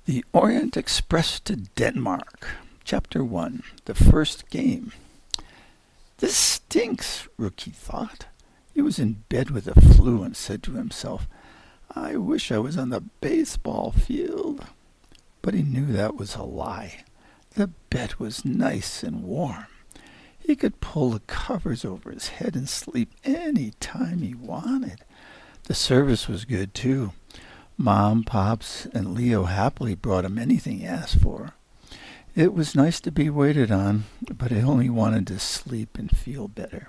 The Orient Express to Denmark. Chapter 1. The First Game. This stinks, Rookie thought. He was in bed with the flu and said to himself, I wish I was on the baseball field. But he knew that was a lie. The bed was nice and warm. He could pull the covers over his head and sleep any time he wanted. The service was good, too. Mom, Pops, and Leo happily brought him anything he asked for. It was nice to be waited on, but he only wanted to sleep and feel better.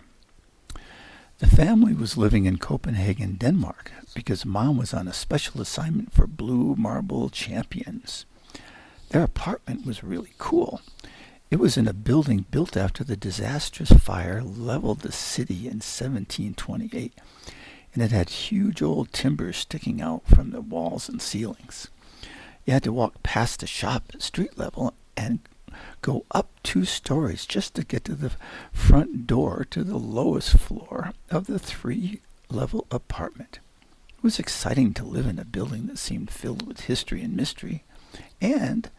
The family was living in Copenhagen, Denmark, because Mom was on a special assignment for Blue Marble Champions. Their apartment was really cool. It was in a building built after the disastrous fire leveled the city in 1728. And it had huge old timbers sticking out from the walls and ceilings. You had to walk past the shop at street level and go up 2 stories just to get to the front door to the lowest floor of the 3-level apartment. It was exciting to live in a building that seemed filled with history and mystery, and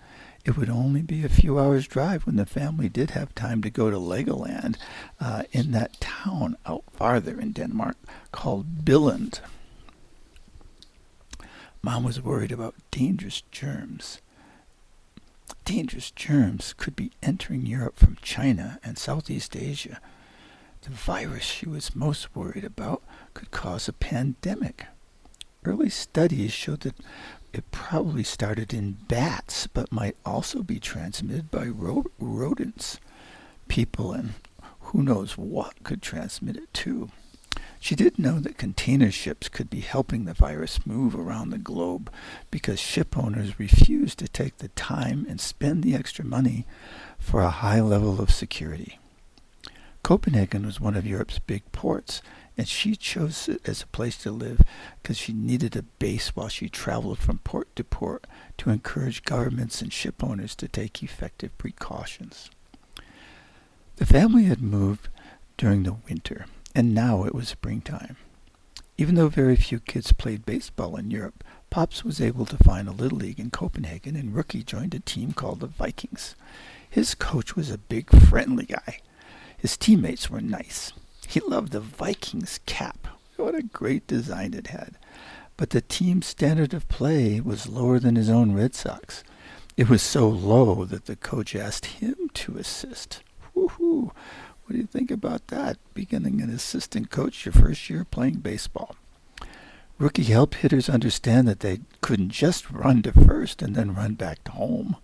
it would only be a few hours' drive when the family did have time to go to Legoland in that town out farther in Denmark called Billund. Mom was worried about dangerous germs. Dangerous germs could be entering Europe from China and Southeast Asia. The virus she was most worried about could cause a pandemic. Early studies showed that it probably started in bats, but might also be transmitted by rodents. People and who knows what could transmit it too. She did know that container ships could be helping the virus move around the globe because ship owners refused to take the time and spend the extra money for a high level of security. Copenhagen was one of Europe's big ports, and she chose it as a place to live because she needed a base while she traveled from port to port to encourage governments and ship owners to take effective precautions. The family had moved during the winter, and now it was springtime. Even though very few kids played baseball in Europe, Pops was able to find a little league in Copenhagen, and Rookie joined a team called the Vikings. His coach was a big, friendly guy. His teammates were nice. He loved the Vikings cap. What a great design it had. But the team's standard of play was lower than his own Red Sox. It was so low that the coach asked him to assist. Woohoo! What do you think about that? Becoming an assistant coach your first year playing baseball. Rookie helped hitters understand that they couldn't just run to first and then run back to home.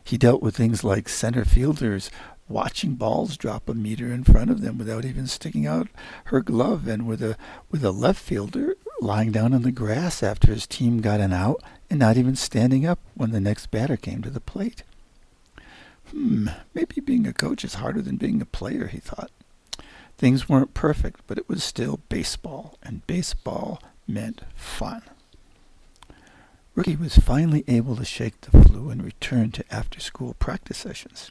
He dealt with things like center fielders watching balls drop a meter in front of them without even sticking out her glove, and with a left fielder lying down on the grass after his team got an out and not even standing up when the next batter came to the plate. Maybe being a coach is harder than being a player, he thought. Things weren't perfect, but it was still baseball, and baseball meant fun. Rookie was finally able to shake the flu and return to after-school practice sessions.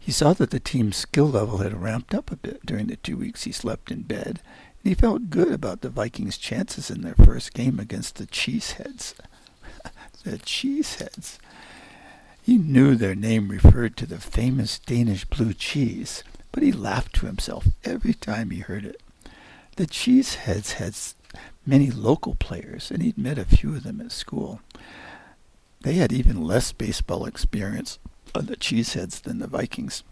He saw that the team's skill level had ramped up a bit during the 2 weeks he slept in bed, and he felt good about the Vikings' chances in their first game against the Cheeseheads. The Cheeseheads. He knew their name referred to the famous Danish blue cheese, but he laughed to himself every time he heard it. The Cheeseheads had many local players, and he'd met a few of them at school. They had even less baseball experience on the Cheeseheads than the Vikings,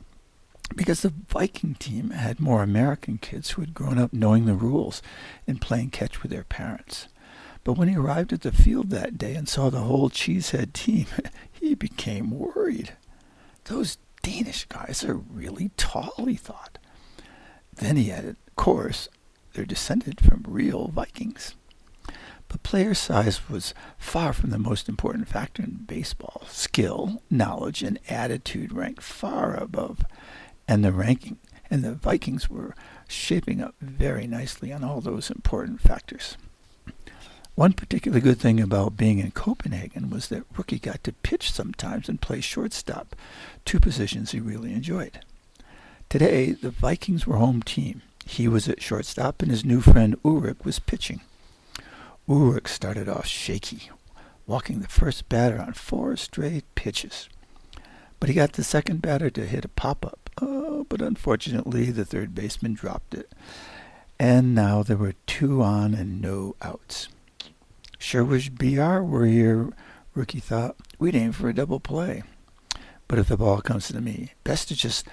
because the Viking team had more American kids who had grown up knowing the rules and playing catch with their parents. But when he arrived at the field that day and saw the whole Cheesehead team, he became worried. Those Danish guys are really tall, he thought. Then he added, of course, they're descended from real Vikings. But player size was far from the most important factor in baseball. Skill, knowledge, and attitude ranked far above, and the Vikings were shaping up very nicely on all those important factors. One particularly good thing about being in Copenhagen was that Rookie got to pitch sometimes and play shortstop, 2 positions he really enjoyed. Today, the Vikings were home team. He was at shortstop, and his new friend Ulrich was pitching. Ulrich started off shaky. walking the first batter on 4 straight pitches. But he got the second batter to hit a pop-up. Oh, but unfortunately, the third baseman dropped it. And now there were 2 on and no outs. Sure wish BR were here, Rookie thought. We'd aim for a double play. But if the ball comes to me, best to just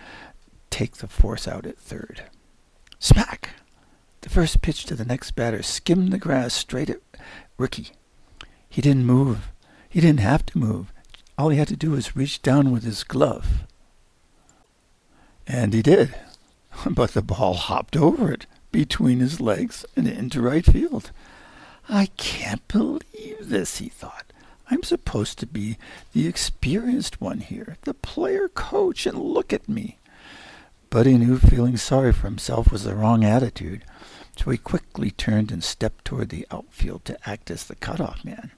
take the force out at third. Smack! The first pitch to the next batter skimmed the grass straight at Rookie. He didn't move. He didn't have to move. All he had to do was reach down with his glove. And he did. But the ball hopped over it, between his legs and into right field. I can't believe this, he thought. I'm supposed to be the experienced one here, the player coach, and look at me. But he knew feeling sorry for himself was the wrong attitude, so he quickly turned and stepped toward the outfield to act as the cutoff man.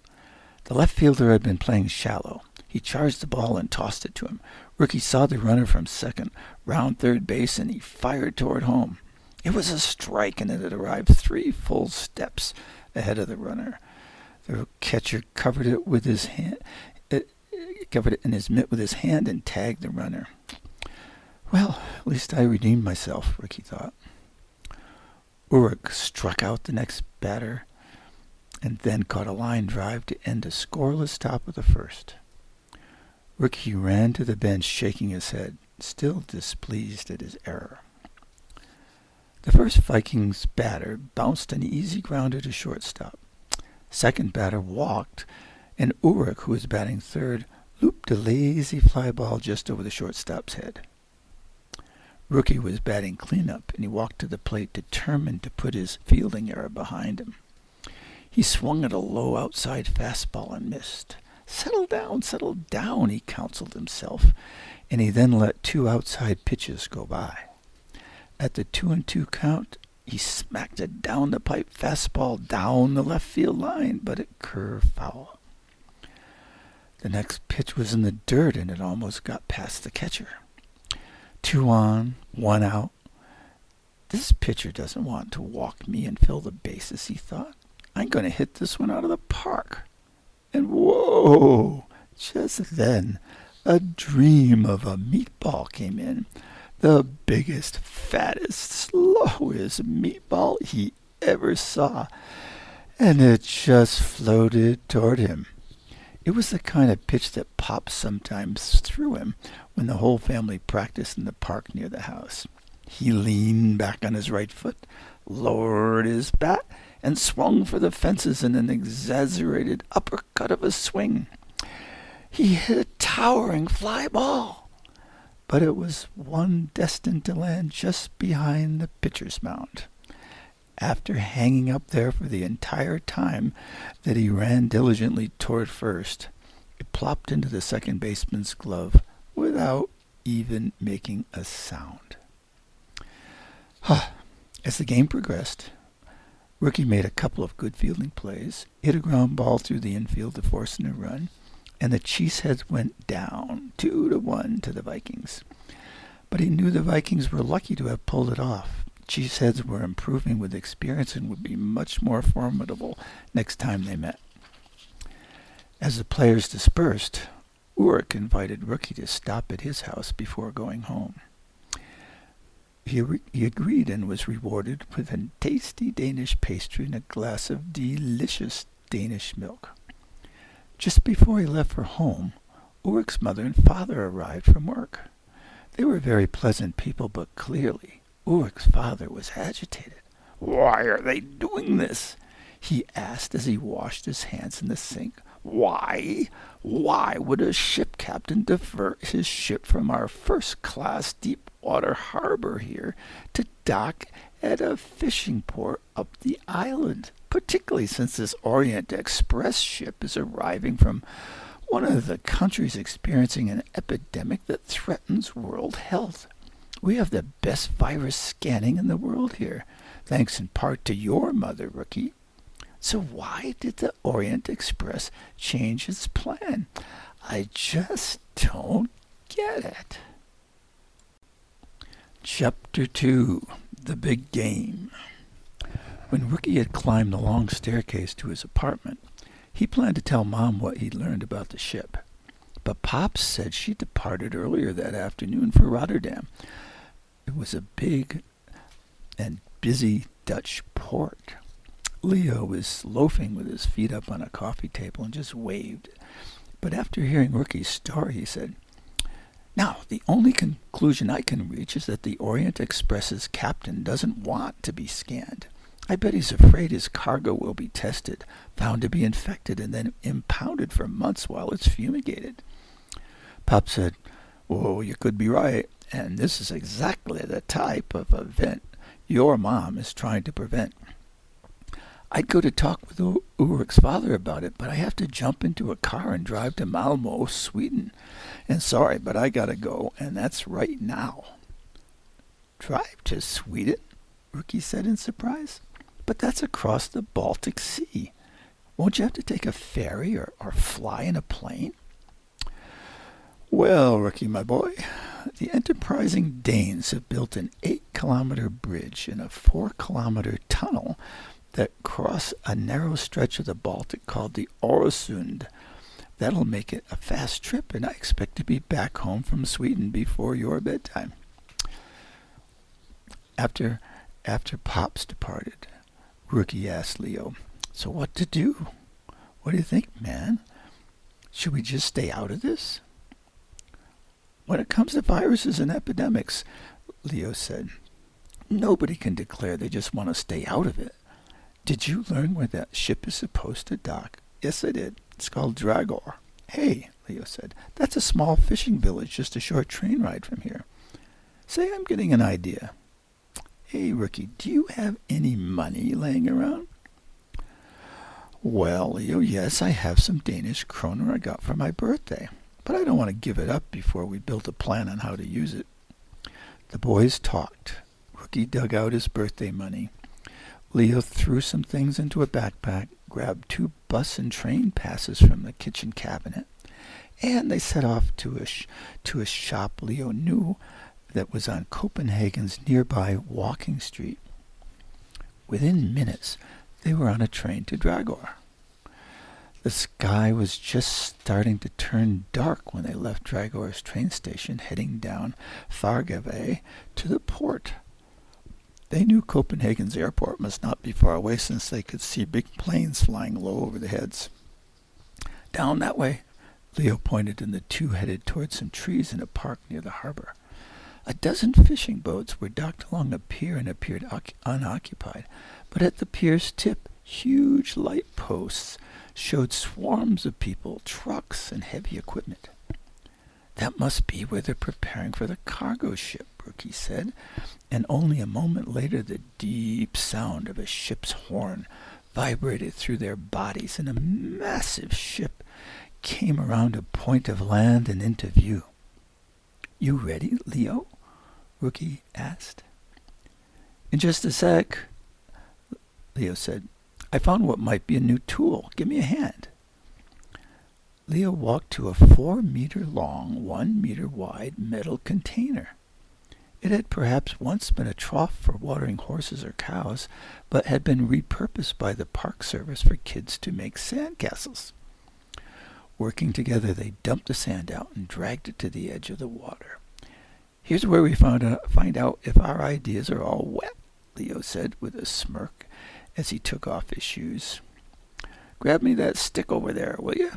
The left fielder had been playing shallow. He charged the ball and tossed it to him. Rookie saw the runner from second, round third base, and he fired toward home. It was a strike, and it had arrived 3 full steps ahead of the runner. The catcher covered it in his mitt with his hand and tagged the runner. Well, at least I redeemed myself, Rookie thought. Urich struck out the next batter and then caught a line drive to end a scoreless top of the first. Rookie ran to the bench shaking his head, still displeased at his error. The first Vikings batter bounced an easy grounder to shortstop. Second batter walked, and Urich, who was batting third, looped a lazy fly ball just over the shortstop's head. Rookie was batting cleanup, and he walked to the plate determined to put his fielding error behind him. He swung at a low outside fastball and missed. Settle down, he counseled himself, and he then let 2 outside pitches go by. At the 2-2 count, he smacked a down-the-pipe fastball down the left field line, but it curved foul. The next pitch was in the dirt, and it almost got past the catcher. 2 on, 1 out. This pitcher doesn't want to walk me and fill the bases, he thought. I'm going to hit this one out of the park. And whoa! Just then, a dream of a meatball came in. The biggest, fattest, slowest meatball he ever saw. And it just floated toward him. It was the kind of pitch that Pop sometimes threw him when the whole family practiced in the park near the house. He leaned back on his right foot, lowered his bat, and swung for the fences in an exaggerated uppercut of a swing. He hit a towering fly ball, but it was one destined to land just behind the pitcher's mound. After hanging up there for the entire time that he ran diligently toward first, it plopped into the second baseman's glove without even making a sound. As the game progressed, Rookie made a couple of good fielding plays, hit a ground ball through the infield to force a run, and the Cheeseheads went down 2-1 to the Vikings. But he knew the Vikings were lucky to have pulled it off. Cheeseheads were improving with experience and would be much more formidable next time they met. As the players dispersed, Urich invited Rookie to stop at his house before going home. He agreed and was rewarded with a tasty Danish pastry and a glass of delicious Danish milk. Just before he left for home, Urich's mother and father arrived from work. They were very pleasant people, but clearly Urich's father was agitated. "Why are they doing this?" he asked as he washed his hands in the sink. Why would a ship captain divert his ship from our first-class deep-water harbor here to dock at a fishing port up the island, particularly since this Orient Express ship is arriving from one of the countries experiencing an epidemic that threatens world health? We have the best virus scanning in the world here, thanks in part to your mother, Rookie. So why did the Orient Express change its plan? I just don't get it. Chapter 2, The Big Game. When Rookie had climbed the long staircase to his apartment, He planned to tell Mom what he'd learned about the ship, but Pops said she departed earlier that afternoon for Rotterdam. It was a big and busy Dutch port. Leo was loafing with his feet up on a coffee table and just waved. But after hearing Rookie's story, he said, "Now, the only conclusion I can reach is that the Orient Express's captain doesn't want to be scanned. I bet he's afraid his cargo will be tested, found to be infected, and then impounded for months while it's fumigated." Pop said, "Well, you could be right, and this is exactly the type of event your mom is trying to prevent. I'd go to talk with Ulrich's father about it, but I have to jump into a car and drive to Malmö, Sweden. And sorry, but I gotta go, and that's right now." "Drive to Sweden?" Rookie said in surprise. "But that's across the Baltic Sea. Won't you have to take a ferry or fly in a plane?" "Well, Rookie, my boy, the enterprising Danes have built an 8-kilometer bridge and a 4-kilometer tunnel that cross a narrow stretch of the Baltic called the Öresund. That'll make it a fast trip, and I expect to be back home from Sweden before your bedtime." After Pops departed, Rookie asked Leo, "So what to do? What do you think, man? Should we just stay out of this?" "When it comes to viruses and epidemics," Leo said, "nobody can declare they just want to stay out of it. Did you learn where that ship is supposed to dock?" "Yes, I did. It's called Dragor." "Hey," Leo said, "that's a small fishing village just a short train ride from here. Say, I'm getting an idea. Hey, Rookie, do you have any money laying around?" "Well, Leo, yes, I have some Danish kroner I got for my birthday, but I don't want to give it up before we build a plan on how to use it." The boys talked. Rookie dug out his birthday money. Leo threw some things into a backpack, grabbed 2 bus and train passes from the kitchen cabinet, and they set off to a shop Leo knew that was on Copenhagen's nearby walking street. Within minutes, they were on a train to Dragor. The sky was just starting to turn dark when they left Dragor's train station, heading down Fargavay to the port. They knew Copenhagen's airport must not be far away, since they could see big planes flying low over their heads. "Down that way," Leo pointed, and the two headed toward some trees in a park near the harbor. A dozen fishing boats were docked along a pier and appeared unoccupied, but at the pier's tip, huge light posts showed swarms of people, trucks, and heavy equipment. "That must be where they're preparing for the cargo ship," Rookie said, and only a moment later the deep sound of a ship's horn vibrated through their bodies, and a massive ship came around a point of land and into view. "You ready, Leo?" Rookie asked. "In just a sec," Leo said. "I found what might be a new tool. Give me a hand." Leo walked to a 4-meter-long, 1-meter-wide metal container. It had perhaps once been a trough for watering horses or cows, but had been repurposed by the Park Service for kids to make sandcastles. Working together, they dumped the sand out and dragged it to the edge of the water. "Here's where we find out if our ideas are all wet," Leo said with a smirk as he took off his shoes. "Grab me that stick over there, will you?"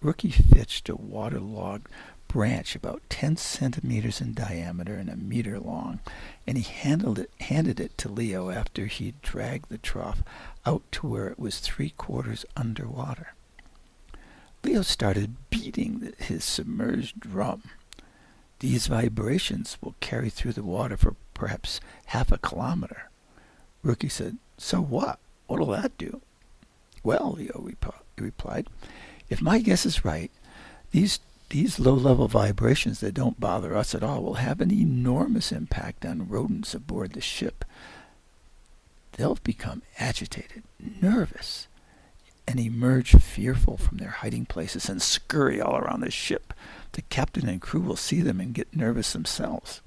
Rookie fetched a waterlogged branch about 10 centimeters in diameter and a meter long, and he handed it to Leo after he'd dragged the trough out to where it was 3/4 underwater. Leo started beating his submerged drum. "These vibrations will carry through the water for perhaps half a kilometer." Rookie said, "So what? What'll that do?" "Well," Leo replied, "if my guess is right, these low-level vibrations that don't bother us at all will have an enormous impact on rodents aboard the ship. They'll become agitated, nervous, and emerge fearful from their hiding places and scurry all around the ship. The captain and crew will see them and get nervous themselves.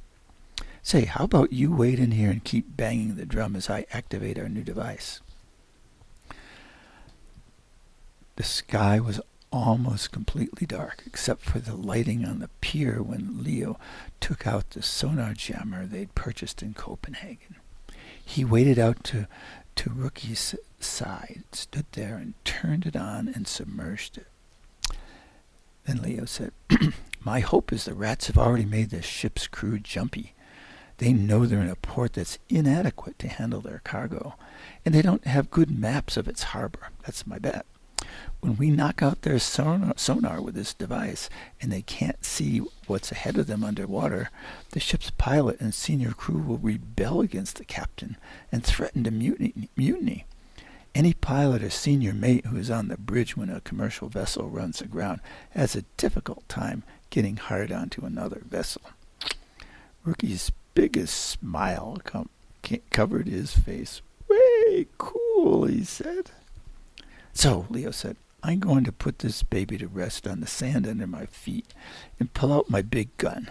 Say, how about you wait in here and keep banging the drum as I activate our new device?" The sky was almost completely dark, except for the lighting on the pier when Leo took out the sonar jammer they'd purchased in Copenhagen. He waded out to Rookie's side, stood there and turned it on and submerged it. Then Leo said, "My hope is the rats have already made the ship's crew jumpy. They know they're in a port that's inadequate to handle their cargo, and they don't have good maps of its harbor. That's my bet. When we knock out their sonar with this device, and they can't see what's ahead of them underwater, the ship's pilot and senior crew will rebel against the captain and threaten to mutiny. Any pilot or senior mate who is on the bridge when a commercial vessel runs aground has a difficult time getting hired onto another vessel." Rookie's biggest smile covered his face. "Way cool," he said. "So," Leo said, "I'm going to put this baby to rest on the sand under my feet and pull out my big gun."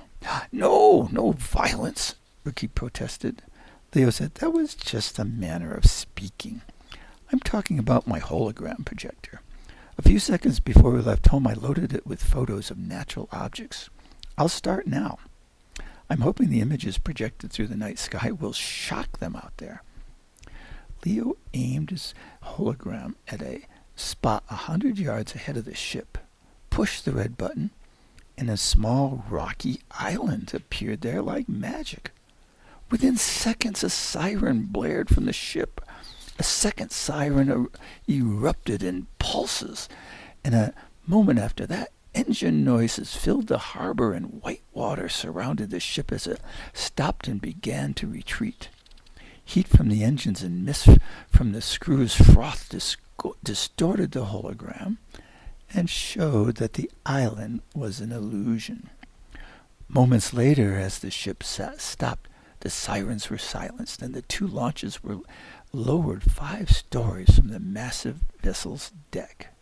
"No violence," Rookie protested. Leo said, "That was just a manner of speaking. I'm talking about my hologram projector. A few seconds before we left home, I loaded it with photos of natural objects. I'll start now. I'm hoping the images projected through the night sky will shock them out there." Leo aimed his hologram at a spot 100 yards ahead of the ship, pushed the red button, and a small rocky island appeared there like magic. Within seconds, a siren blared from the ship. A second siren erupted in pulses, and a moment after that, engine noises filled the harbor and white water surrounded the ship as it stopped and began to retreat. Heat from the engines and mist from the screws froth distorted the hologram and showed that the island was an illusion. Moments later, as the ship stopped, the sirens were silenced and the two launches were lowered 5 stories from the massive vessel's deck.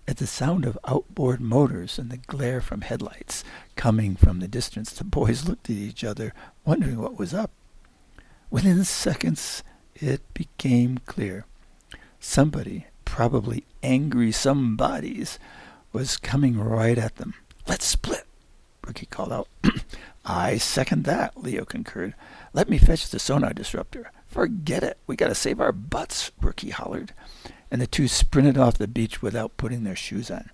At the sound of outboard motors and the glare from headlights coming from the distance, the boys looked at each other, wondering what was up. Within seconds, it became clear. Somebody, probably angry somebodies, was coming right at them. "Let's split," Rookie called out. "I second that," Leo concurred. "Let me fetch the sonar disruptor." "Forget it. We gotta save our butts," Rookie hollered. And the two sprinted off the beach without putting their shoes on.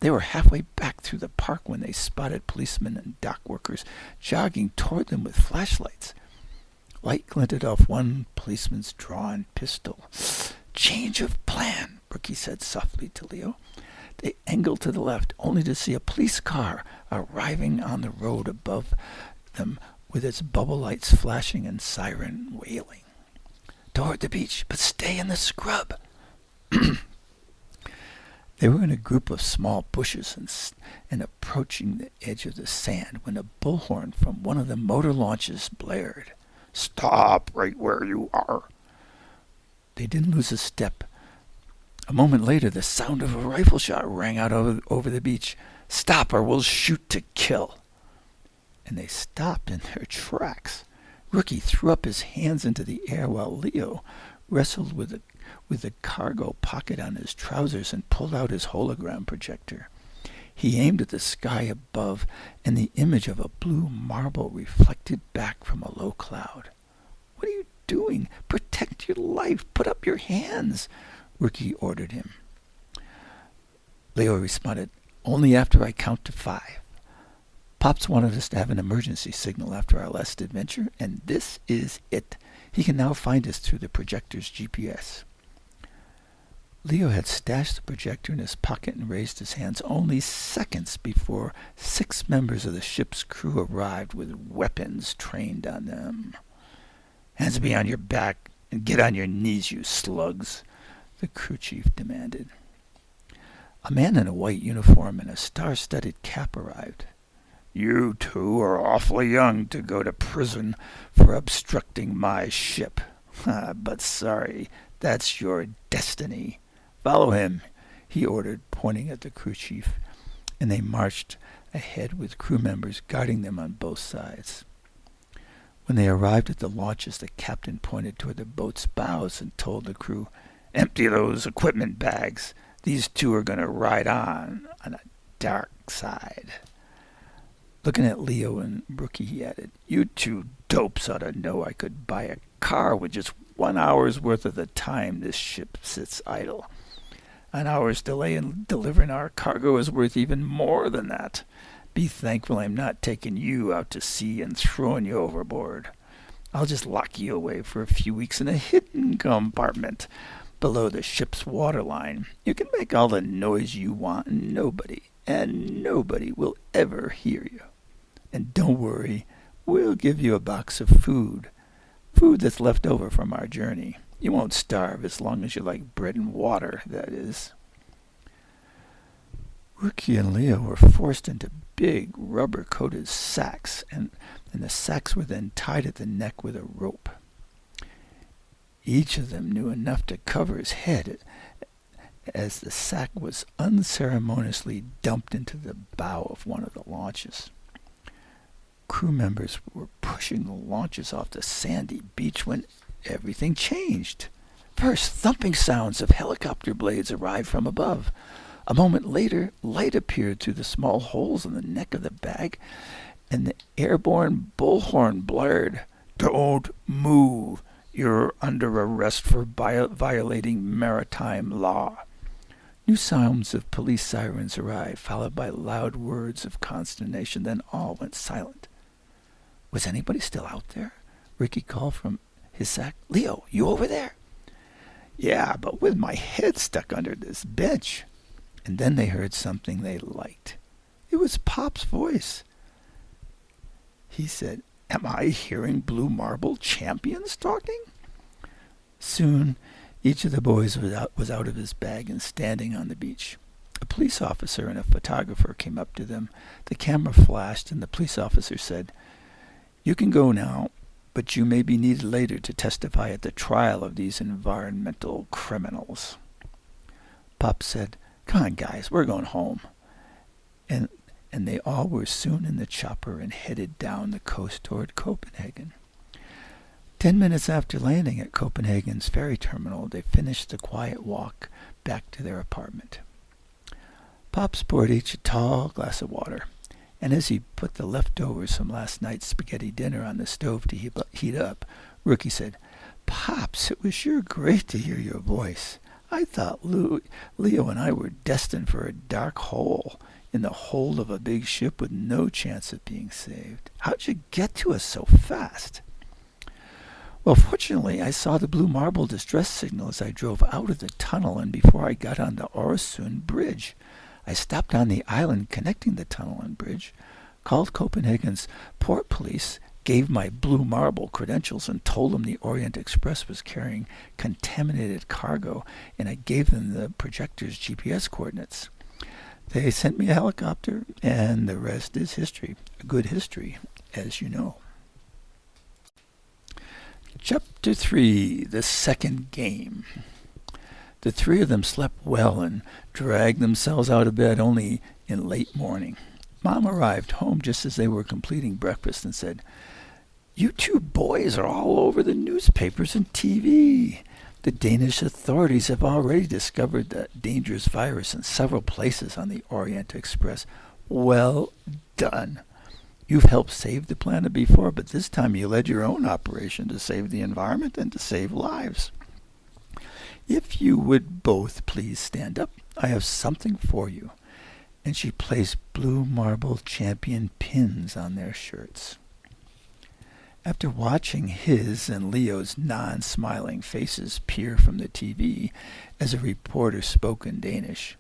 They were halfway back through the park when they spotted policemen and dock workers jogging toward them with flashlights. Light glinted off one policeman's drawn pistol. "Change of plan," Rookie said softly to Leo. They angled to the left, only to see a police car arriving on the road above them with its bubble lights flashing and siren wailing. "Toward the beach, but stay in the scrub." They were in a group of small bushes and approaching the edge of the sand when a bullhorn from one of the motor launches blared. "Stop right where you are." They didn't lose a step. A moment later, the sound of a rifle shot rang out over the beach. "Stop or we'll shoot to kill." And they stopped in their tracks. Rookie threw up his hands into the air while Leo wrestled with the cargo pocket on his trousers and pulled out his hologram projector. He aimed at the sky above, and the image of a blue marble reflected back from a low cloud. "What are you doing? Protect your life. Put up your hands," Rookie ordered him. Leo responded, "Only after I count to 5. Pops wanted us to have an emergency signal after our last adventure, and this is it. He can now find us through the projector's GPS." Leo had stashed the projector in his pocket and raised his hands only seconds before 6 members of the ship's crew arrived with weapons trained on them. "Hands behind your back and get on your knees, you slugs," the crew chief demanded. A man in a white uniform and a star-studded cap arrived. "You two are awfully young to go to prison for obstructing my ship. But sorry, that's your destiny. Follow him," he ordered, pointing at the crew chief, and they marched ahead with crew members guarding them on both sides. When they arrived at the launches, the captain pointed toward the boat's bows and told the crew, "Empty those equipment bags. These two are going to ride on a dark side. Looking at Leo and Rookie, he added, "You two dopes ought to know I could buy a car with just 1 hour's worth of the time this ship sits idle. An hour's delay in delivering our cargo is worth even more than that. Be thankful I'm not taking you out to sea and throwing you overboard. I'll just lock you away for a few weeks in a hidden compartment below the ship's waterline. You can make all the noise you want, and nobody will ever hear you. And don't worry, we'll give you a box of food that's left over from our journey. You won't starve as long as you like bread and water, that is." Rookie and Leo were forced into big rubber-coated sacks, and the sacks were then tied at the neck with a rope. Each of them knew enough to cover his head as the sack was unceremoniously dumped into the bow of one of the launches. Crew members were pushing the launches off the sandy beach when everything changed. First, thumping sounds of helicopter blades arrived from above. A moment later, light appeared through the small holes in the neck of the bag, and the airborne bullhorn blared, "Don't move. You're under arrest for violating maritime law." New sounds of police sirens arrived, followed by loud words of consternation. Then all went silent. Was anybody still out there? Ricky called from his sack. "Leo, you over there?" "Yeah, but with my head stuck under this bench." And then they heard something they liked. It was Pop's voice. He said, "Am I hearing Blue Marble champions talking?" Soon, each of the boys was out of his bag and standing on the beach. A police officer and a photographer came up to them. The camera flashed, and the police officer said, "You can go now, but you may be needed later to testify at the trial of these environmental criminals." Pop said, "Come on, guys, we're going home." And they all were soon in the chopper and headed down the coast toward Copenhagen. 10 minutes after landing at Copenhagen's ferry terminal, they finished the quiet walk back to their apartment. Pop poured each a tall glass of water, and as he put the leftovers from last night's spaghetti dinner on the stove to heat up, Rookie said, "Pops, it was sure great to hear your voice. I thought Leo and I were destined for a dark hole in the hold of a big ship with no chance of being saved. How'd you get to us so fast?" "Well, fortunately, I saw the Blue Marble distress signal as I drove out of the tunnel and before I got on the Øresund bridge. I stopped on the island connecting the tunnel and bridge, called Copenhagen's port police, gave my Blue Marble credentials, and told them the Orient Express was carrying contaminated cargo, and I gave them the projector's GPS coordinates. They sent me a helicopter, and the rest is history. A good history, as you know." Chapter 3, The Second Game. The three of them slept well and dragged themselves out of bed only in late morning. Mom arrived home just as they were completing breakfast and said, "You two boys are all over the newspapers and TV. The Danish authorities have already discovered the dangerous virus in several places on the Orient Express. Well done. You've helped save the planet before, but this time you led your own operation to save the environment and to save lives. If you would both please stand up, I have something for you." And she placed Blue Marble champion pins on their shirts. After watching his and Leo's non-smiling faces peer from the TV as a reporter spoke in Danish,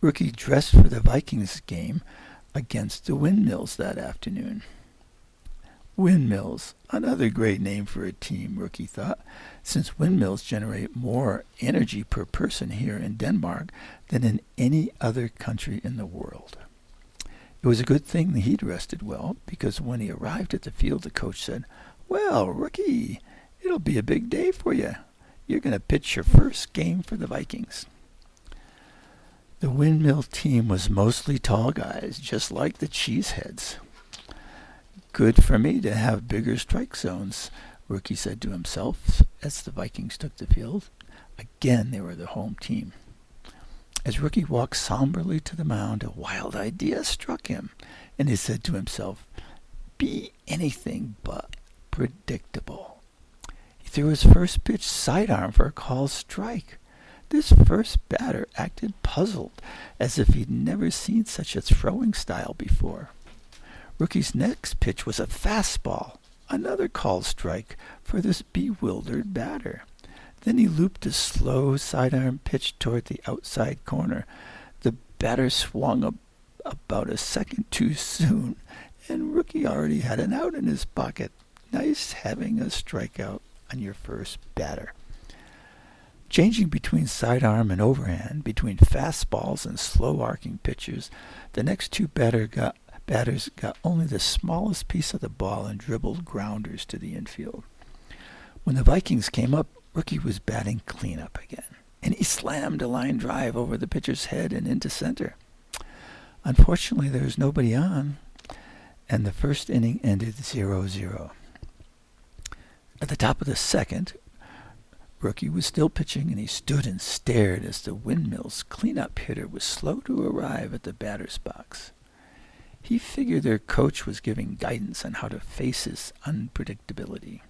Rookie dressed for the Vikings game against the Windmills that afternoon. Windmills, another great name for a team, Rookie thought, since windmills generate more energy per person here in Denmark than in any other country in the world. It was a good thing that he'd rested well, because when he arrived at the field, the coach said, "Well, Rookie, it'll be a big day for you. You're going to pitch your first game for the Vikings." The Windmill team was mostly tall guys, just like the Cheeseheads. "Good for me to have bigger strike zones," Rookie said to himself as the Vikings took the field. Again, they were the home team. As Rookie walked somberly to the mound, a wild idea struck him, and he said to himself, "Be anything but predictable." He threw his first pitch sidearm for a called strike. This first batter acted puzzled, as if he'd never seen such a throwing style before. Rookie's next pitch was a fastball, another called strike for this bewildered batter. Then he looped a slow sidearm pitch toward the outside corner. The batter swung about a second too soon, and Rookie already had an out in his pocket. Nice having a strikeout on your first batter. Changing between sidearm and overhand, between fastballs and slow arcing pitches, the next two batters got only the smallest piece of the ball and dribbled grounders to the infield. When the Vikings came up, Rookie was batting cleanup again, and he slammed a line drive over the pitcher's head and into center. Unfortunately, there was nobody on, and the first inning ended 0-0. At the top of the second, Rookie was still pitching, and he stood and stared as the Windmills' cleanup hitter was slow to arrive at the batter's box. He figured their coach was giving guidance on how to face his unpredictability.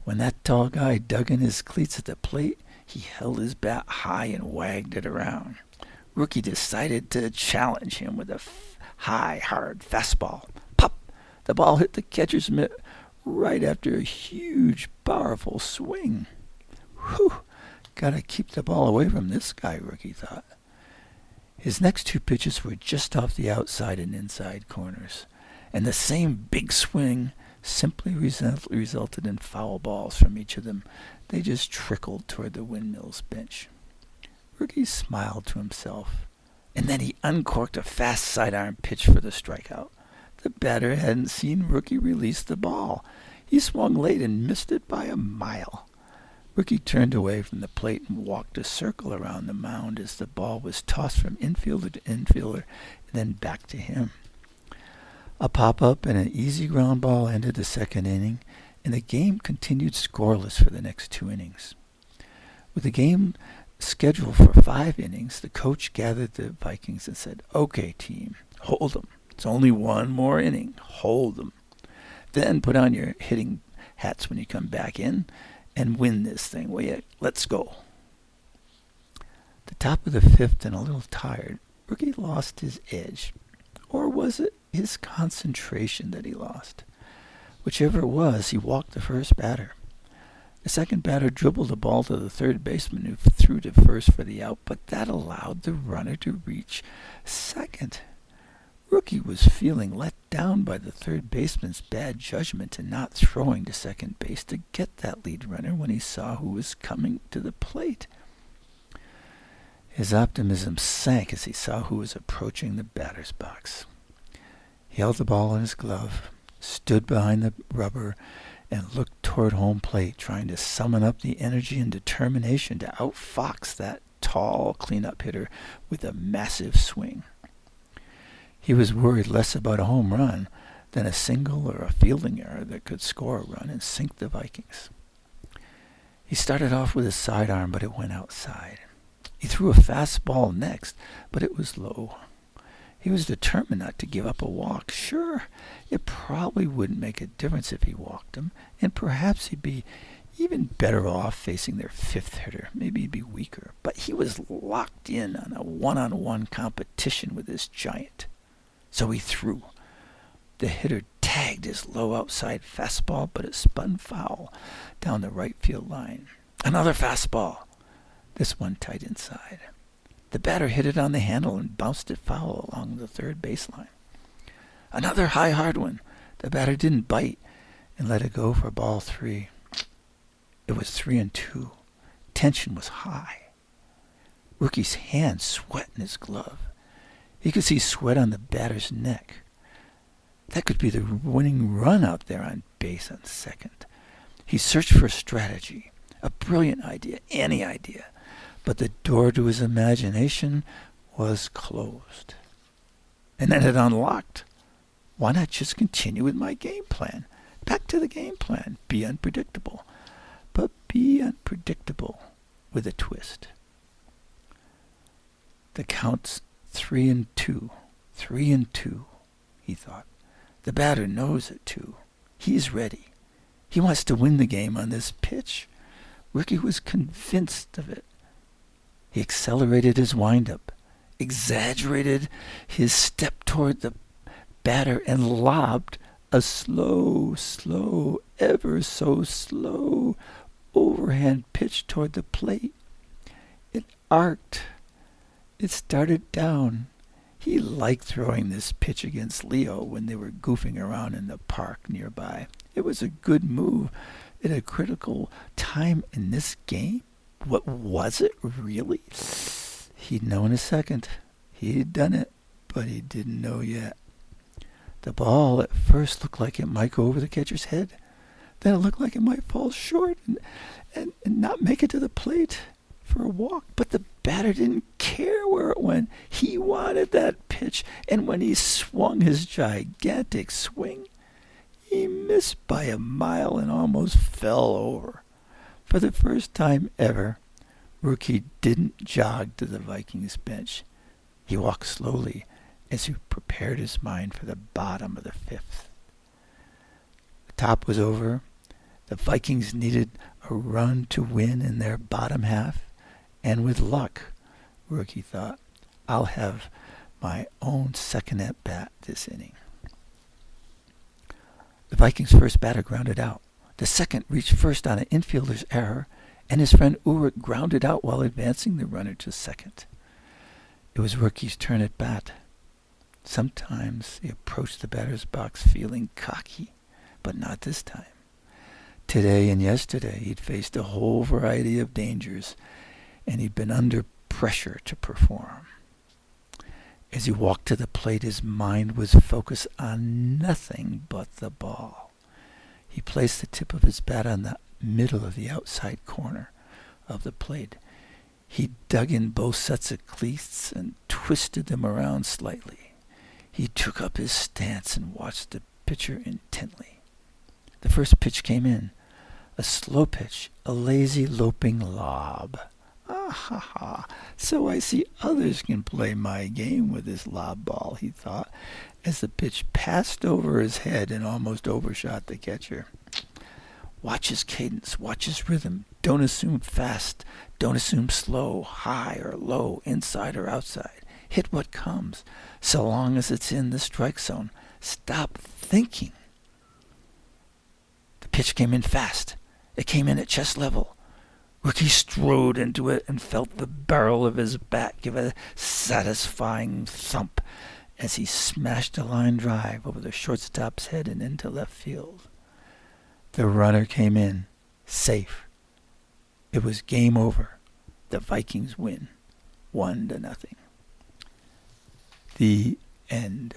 When that tall guy dug in his cleats at the plate, he held his bat high and wagged it around. Rookie decided to challenge him with a high, hard fastball. Pop! The ball hit the catcher's mitt right after a huge, powerful swing. Whew! Gotta keep the ball away from this guy, Rookie thought. His next two pitches were just off the outside and inside corners, and the same big swing simply resulted in foul balls from each of them. They just trickled toward the Windmills bench. Rookie smiled to himself, and then he uncorked a fast sidearm pitch for the strikeout. The batter hadn't seen Rookie release the ball. He swung late and missed it by a mile. Rookie turned away from the plate and walked a circle around the mound as the ball was tossed from infielder to infielder and then back to him. A pop-up and an easy ground ball ended the second inning, and the game continued scoreless for the next 2 innings. With the game scheduled for 5 innings, the coach gathered the Vikings and said, "Okay, team, hold 'em. It's only one more inning. Hold 'em. Then put on your hitting hats when you come back in and win this thing, will you? Let's go." The top of the 5th, and a little tired, Rookie lost his edge. Or was it his concentration that he lost? Whichever it was, he walked the first batter. The second batter dribbled the ball to the third baseman, who threw to first for the out, but that allowed the runner to reach second. Rookie was feeling let down by the third baseman's bad judgment in not throwing to second base to get that lead runner when he saw who was coming to the plate. His optimism sank as he saw who was approaching the batter's box. He held the ball in his glove, stood behind the rubber, and looked toward home plate, trying to summon up the energy and determination to outfox that tall cleanup hitter with a massive swing. He was worried less about a home run than a single or a fielding error that could score a run and sink the Vikings. He started off with a sidearm, but it went outside. He threw a fastball next, but it was low. He was determined not to give up a walk. Sure, it probably wouldn't make a difference if he walked him, and perhaps he'd be even better off facing their 5th hitter. Maybe he'd be weaker. But he was locked in on a one-on-one competition with this giant. So he threw. The hitter tagged his low outside fastball, but it spun foul down the right field line. Another fastball. This one tight inside. The batter hit it on the handle and bounced it foul along the third baseline. Another high, hard one. The batter didn't bite and let it go for ball 3. It was 3-2. Tension was high. Rookie's hand sweat in his glove. He could see sweat on the batter's neck. That could be the winning run out there on base on second. He searched for a strategy, a brilliant idea, any idea. But the door to his imagination was closed. And then it unlocked. Why not just continue with my game plan? Back to the game plan. Be unpredictable. But be unpredictable with a twist. The count's 3-2. 3-2, he thought. The batter knows it, too. He's ready. He wants to win the game on this pitch. Ricky was convinced of it. He accelerated his windup, exaggerated his step toward the batter, and lobbed a slow, ever so slow overhand pitch toward the plate. It arced. It started down. He liked throwing this pitch against Leo when they were goofing around in the park nearby. It was a good move at a critical time in this game. What was it, really? He'd know in a second. He'd done it, but he didn't know yet. The ball at first looked like it might go over the catcher's head. Then it looked like it might fall short and not make it to the plate for a walk. But the batter didn't care where it went. He wanted that pitch, and when he swung his gigantic swing, he missed by a mile and almost fell over. For the first time ever, Rookie didn't jog to the Vikings bench. He walked slowly as he prepared his mind for the bottom of the fifth. The top was over. The Vikings needed a run to win in their bottom half, and with luck, Rookie thought, I'll have my own second at-bat this inning. The Vikings' first batter grounded out. The second reached first on an infielder's error, and his friend Ulrich grounded out while advancing the runner to second. It was Rookie's turn at bat. Sometimes he approached the batter's box feeling cocky, but not this time. Today and yesterday he'd faced a whole variety of dangers, and he'd been under pressure to perform. As he walked to the plate, his mind was focused on nothing but the ball. He placed the tip of his bat on the middle of the outside corner of the plate. He dug in both sets of cleats and twisted them around slightly. He took up his stance and watched the pitcher intently. The first pitch came in, a slow pitch, a lazy, loping lob. Ah, ha, ha. So I see others can play my game with this lob ball, he thought, as the pitch passed over his head and almost overshot the catcher. Watch his cadence, watch his rhythm. Don't assume fast, don't assume slow, high or low, inside or outside. Hit what comes, so long as it's in the strike zone. Stop thinking. The pitch came in fast. It came in at chest level. Rookie strode into it and felt the barrel of his bat give a satisfying thump as he smashed a line drive over the shortstop's head and into left field. The runner came in, safe. It was game over. The Vikings win, 1-0. The end.